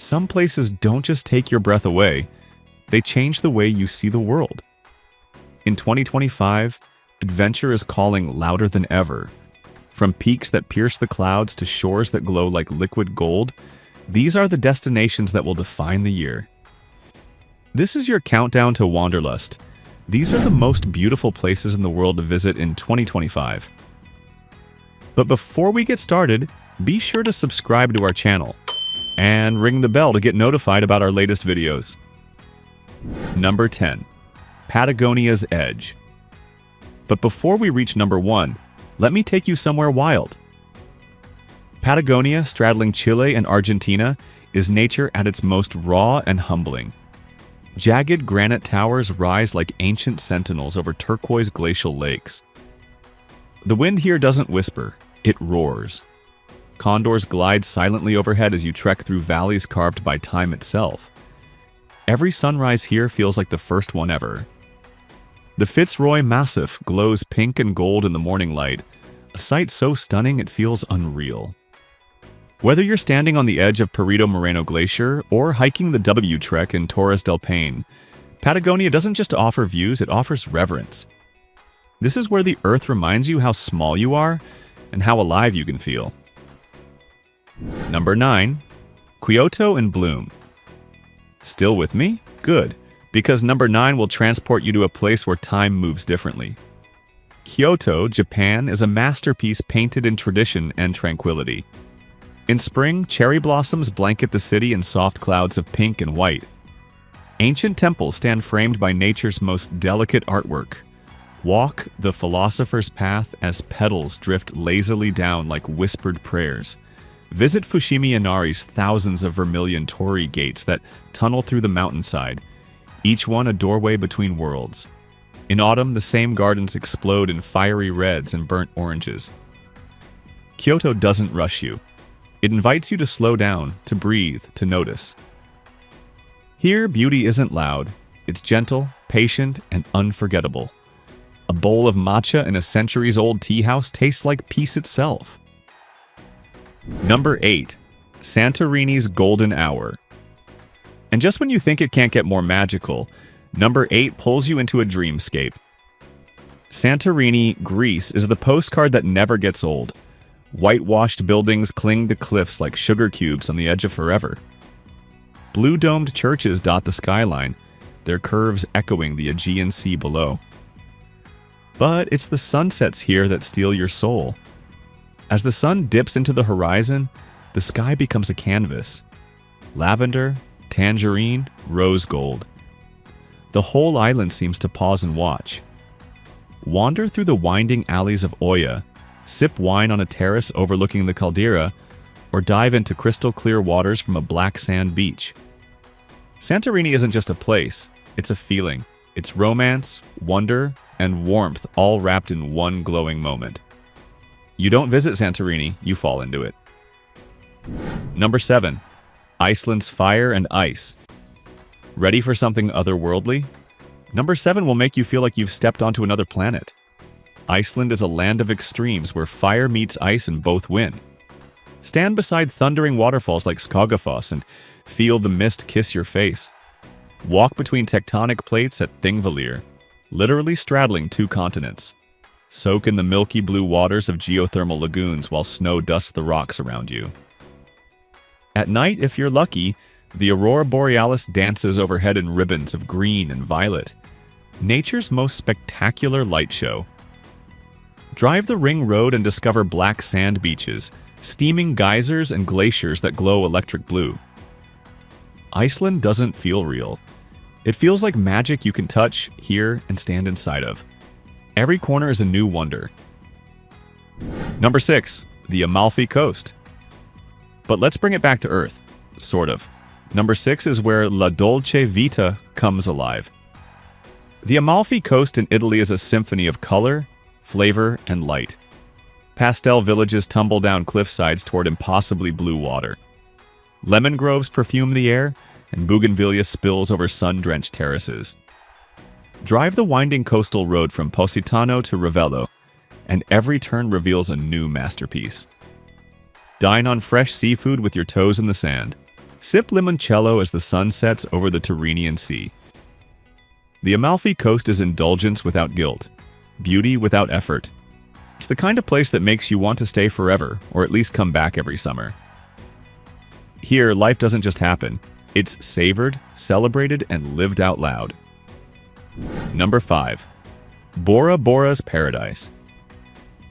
Some places don't just take your breath away, they change the way you see the world. In 2025, adventure is calling louder than ever. From peaks that pierce the clouds to shores that glow like liquid gold, these are the destinations that will define the year. This is your countdown to Wanderlust. These are the most beautiful places in the world to visit in 2025. But before we get started, be sure to subscribe to our channel and ring the bell to get notified about our latest videos. Number 10. Patagonia's Edge. But before we reach number 1, let me take you somewhere wild. Patagonia, straddling Chile and Argentina, is nature at its most raw and humbling. Jagged granite towers rise like ancient sentinels over turquoise glacial lakes. The wind here doesn't whisper, it roars. Condors glide silently overhead as you trek through valleys carved by time itself. Every sunrise here feels like the first one ever. The Fitzroy Massif glows pink and gold in the morning light, a sight so stunning it feels unreal. Whether you're standing on the edge of Perito Moreno Glacier or hiking the W Trek in Torres del Paine, Patagonia doesn't just offer views, it offers reverence. This is where the earth reminds you how small you are and how alive you can feel. Number 9. Kyoto in Bloom. Still with me? Good, because number 9 will transport you to a place where time moves differently. Kyoto, Japan, is a masterpiece painted in tradition and tranquility. In spring, cherry blossoms blanket the city in soft clouds of pink and white. Ancient temples stand framed by nature's most delicate artwork. Walk the philosopher's path as petals drift lazily down like whispered prayers. Visit Fushimi Inari's thousands of vermilion torii gates that tunnel through the mountainside, each one a doorway between worlds. In autumn, the same gardens explode in fiery reds and burnt oranges. Kyoto doesn't rush you. It invites you to slow down, to breathe, to notice. Here, beauty isn't loud. It's gentle, patient, and unforgettable. A bowl of matcha in a centuries-old tea house tastes like peace itself. Number 8. Santorini's Golden Hour. And just when you think it can't get more magical, number 8 pulls you into a dreamscape. Santorini, Greece is the postcard that never gets old. Whitewashed buildings cling to cliffs like sugar cubes on the edge of forever. Blue-domed churches dot the skyline, their curves echoing the Aegean Sea below. But it's the sunsets here that steal your soul. As the sun dips into the horizon, the sky becomes a canvas. Lavender, tangerine, rose gold. The whole island seems to pause and watch. Wander through the winding alleys of Oya, sip wine on a terrace overlooking the caldera, or dive into crystal-clear waters from a black sand beach. Santorini isn't just a place, it's a feeling. It's romance, wonder, and warmth all wrapped in one glowing moment. You don't visit Santorini, you fall into it. Number 7. Iceland's Fire and Ice. Ready for something otherworldly? Number 7 will make you feel like you've stepped onto another planet. Iceland is a land of extremes where fire meets ice and both win. Stand beside thundering waterfalls like Skogafoss and feel the mist kiss your face. Walk between tectonic plates at Thingvellir, literally straddling 2 continents. Soak in the milky blue waters of geothermal lagoons while snow dusts the rocks around you. At night, if you're lucky, the aurora borealis dances overhead in ribbons of green and violet. Nature's most spectacular light show. Drive the ring road and discover black sand beaches, steaming geysers and glaciers that glow electric blue. Iceland doesn't feel real. It feels like magic you can touch, hear, and stand inside of. Every corner is a new wonder. Number 6. The Amalfi Coast. But let's bring it back to Earth. Sort of. Number 6 is where La Dolce Vita comes alive. The Amalfi Coast in Italy is a symphony of color, flavor, and light. Pastel villages tumble down cliffsides toward impossibly blue water. Lemon groves perfume the air, and bougainvillea spills over sun-drenched terraces. Drive the winding coastal road from Positano to Ravello, and every turn reveals a new masterpiece. Dine on fresh seafood with your toes in the sand. Sip limoncello as the sun sets over the Tyrrhenian Sea. The Amalfi Coast is indulgence without guilt, beauty without effort. It's the kind of place that makes you want to stay forever, or at least come back every summer. Here, life doesn't just happen. It's savored, celebrated, and lived out loud. Number 5. Bora Bora's Paradise.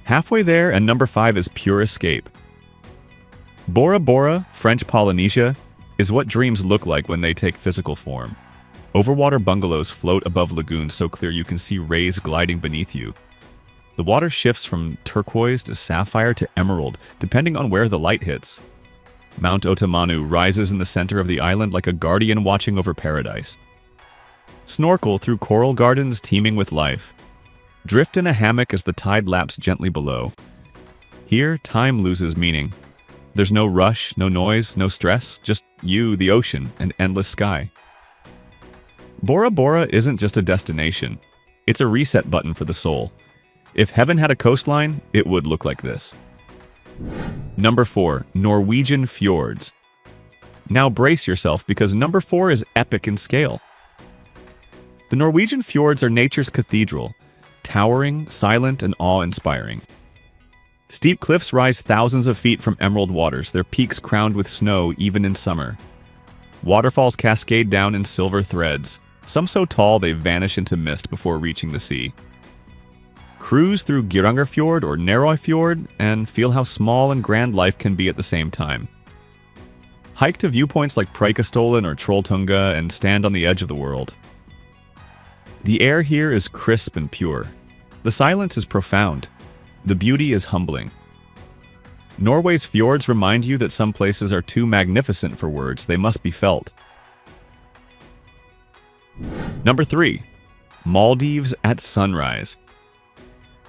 Halfway there, and number 5 is pure escape. Bora Bora, French Polynesia, is what dreams look like when they take physical form. Overwater bungalows float above lagoons so clear you can see rays gliding beneath you. The water shifts from turquoise to sapphire to emerald, depending on where the light hits. Mount Otomanu rises in the center of the island like a guardian watching over paradise. Snorkel through coral gardens teeming with life. Drift in a hammock as the tide laps gently below. Here, time loses meaning. There's no rush, no noise, no stress, just you, the ocean, and endless sky. Bora Bora isn't just a destination. It's a reset button for the soul. If heaven had a coastline, it would look like this. Number 4. Norwegian Fjords. Now brace yourself because number 4 is epic in scale. The Norwegian fjords are nature's cathedral, towering, silent, and awe-inspiring. Steep cliffs rise thousands of feet from emerald waters, their peaks crowned with snow even in summer. Waterfalls cascade down in silver threads, some so tall they vanish into mist before reaching the sea. Cruise through Geirangerfjord or Narøyfjord and feel how small and grand life can be at the same time. Hike to viewpoints like Preikestolen or Trolltunga and stand on the edge of the world. The air here is crisp and pure. The silence is profound. The beauty is humbling. Norway's fjords remind you that some places are too magnificent for words, they must be felt. Number 3. Maldives at sunrise.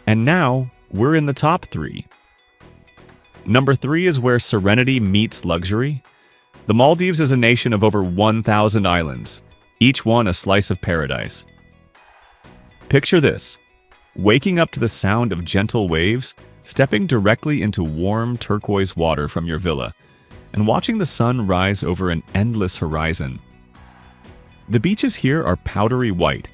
And now, we're in the top 3. Number 3 is where serenity meets luxury. The Maldives is a nation of over 1,000 islands, each one a slice of paradise. Picture this: waking up to the sound of gentle waves, stepping directly into warm turquoise water from your villa, and watching the sun rise over an endless horizon. The beaches here are powdery white,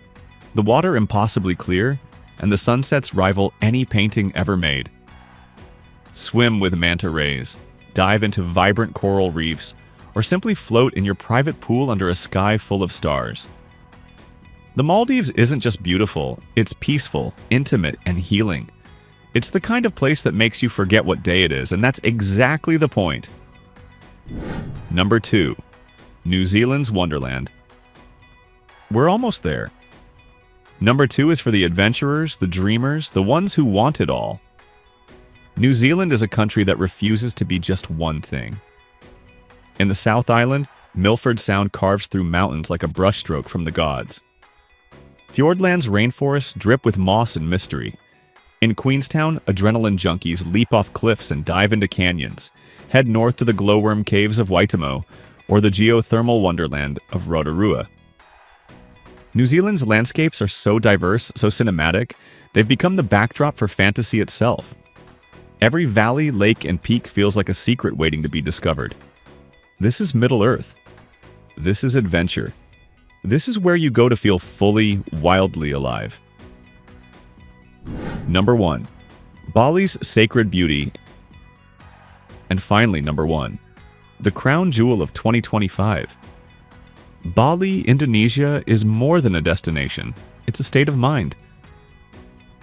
the water impossibly clear, and the sunsets rival any painting ever made. Swim with manta rays, dive into vibrant coral reefs, or simply float in your private pool under a sky full of stars. The Maldives isn't just beautiful, it's peaceful, intimate, and healing. It's the kind of place that makes you forget what day it is, and that's exactly the point. Number 2. New Zealand's Wonderland. We're almost there. Number 2 is for the adventurers, the dreamers, the ones who want it all. New Zealand is a country that refuses to be just one thing. In the South Island, Milford Sound carves through mountains like a brushstroke from the gods. Fiordland's rainforests drip with moss and mystery. In Queenstown, adrenaline junkies leap off cliffs and dive into canyons, head north to the glowworm caves of Waitomo, or the geothermal wonderland of Rotorua. New Zealand's landscapes are so diverse, so cinematic, they've become the backdrop for fantasy itself. Every valley, lake, and peak feels like a secret waiting to be discovered. This is Middle-earth. This is adventure. This is where you go to feel fully, wildly alive. Number 1. Bali's sacred beauty. And finally, number 1. The crown jewel of 2025. Bali, Indonesia is more than a destination. It's a state of mind.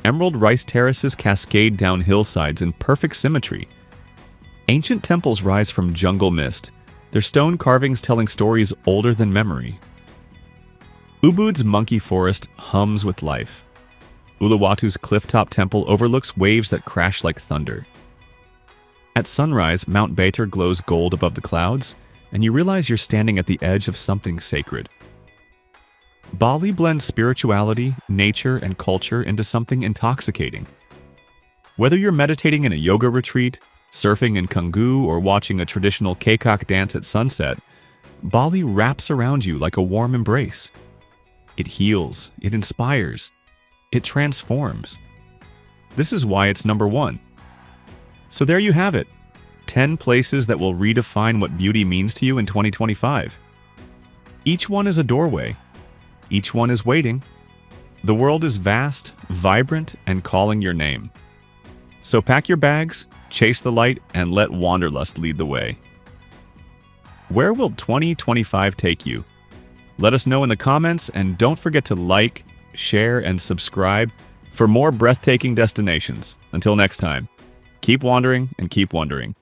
Emerald rice terraces cascade down hillsides in perfect symmetry. Ancient temples rise from jungle mist, their stone carvings telling stories older than memory. Ubud's monkey forest hums with life. Uluwatu's clifftop temple overlooks waves that crash like thunder. At sunrise, Mount Batur glows gold above the clouds, and you realize you're standing at the edge of something sacred. Bali blends spirituality, nature, and culture into something intoxicating. Whether you're meditating in a yoga retreat, surfing in Canggu, or watching a traditional Kekak dance at sunset, Bali wraps around you like a warm embrace. It heals, it inspires, it transforms. This is why it's number 1. So there you have it. 10 places that will redefine what beauty means to you in 2025. Each one is a doorway. Each one is waiting. The world is vast, vibrant, and calling your name. So pack your bags, chase the light, and let wanderlust lead the way. Where will 2025 take you? Let us know in the comments, and don't forget to like, share, and subscribe for more breathtaking destinations. Until next time, keep wandering and keep wondering.